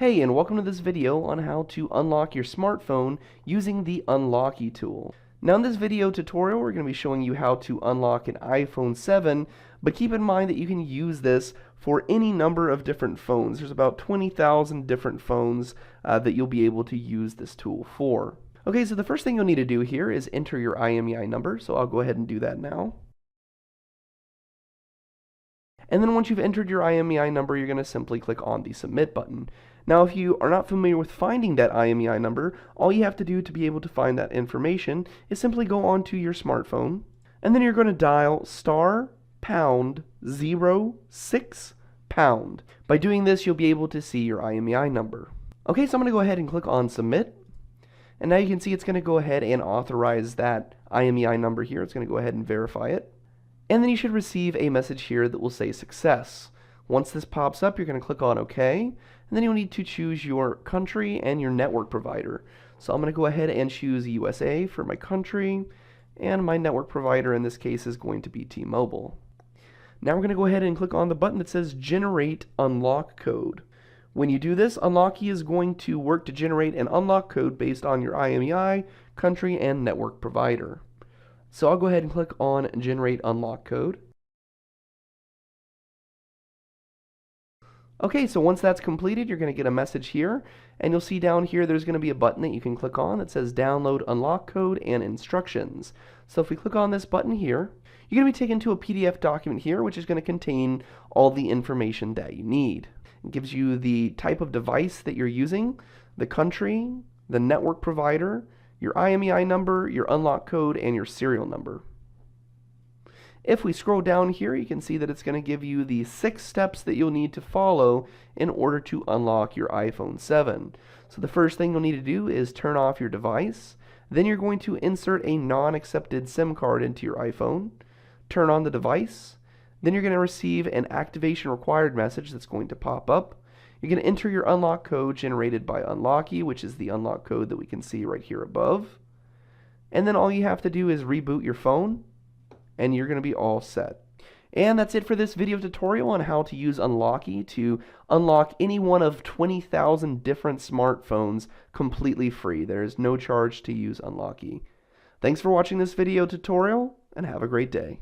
Hey, and welcome to this video on how to unlock your smartphone using the Unlocky tool. Now in this video tutorial, we're going to be showing you how to unlock an iPhone 7, but keep in mind that you can use this for any number of different phones. There's about 20,000 different phones that you'll be able to use this tool for. Okay, so the first thing you'll need to do here is enter your IMEI number, so I'll go ahead and do that now. And then once you've entered your IMEI number, you're going to simply click on the Submit button. Now, if you are not familiar with finding that IMEI number, all you have to do to be able to find that information is simply go onto your smartphone, and then you're going to dial *#06#. By doing this, you'll be able to see your IMEI number. Okay, so I'm going to go ahead and click on Submit. And now you can see it's going to go ahead and authorize that IMEI number here. It's going to go ahead and verify it. And then you should receive a message here that will say success. Once this pops up, you're going to click on OK, and then you'll need to choose your country and your network provider. So I'm going to go ahead and choose USA for my country, and my network provider in this case is going to be T-Mobile. Now we're going to go ahead and click on the button that says Generate Unlock Code. When you do this, Unlocky is going to work to generate an unlock code based on your IMEI, country, and network provider. So I'll go ahead and click on Generate Unlock Code. Okay, so once that's completed, you're going to get a message here, and you'll see down here there's going to be a button that you can click on that says Download Unlock Code and Instructions. So if we click on this button here, you're going to be taken to a PDF document here, which is going to contain all the information that you need. It gives you the type of device that you're using, the country, the network provider, your IMEI number, your unlock code, and your serial number. If we scroll down here, you can see that it's going to give you the 6 steps that you'll need to follow in order to unlock your iPhone 7. So the first thing you'll need to do is turn off your device. Then you're going to insert a non-accepted SIM card into your iPhone. Turn on the device. Then you're going to receive an activation required message that's going to pop up. You're going to enter your unlock code generated by Unlocky, which is the unlock code that we can see right here above. And then all you have to do is reboot your phone, and you're going to be all set. And that's it for this video tutorial on how to use Unlocky to unlock any one of 20,000 different smartphones completely free. There is no charge to use Unlocky. Thanks for watching this video tutorial, and have a great day.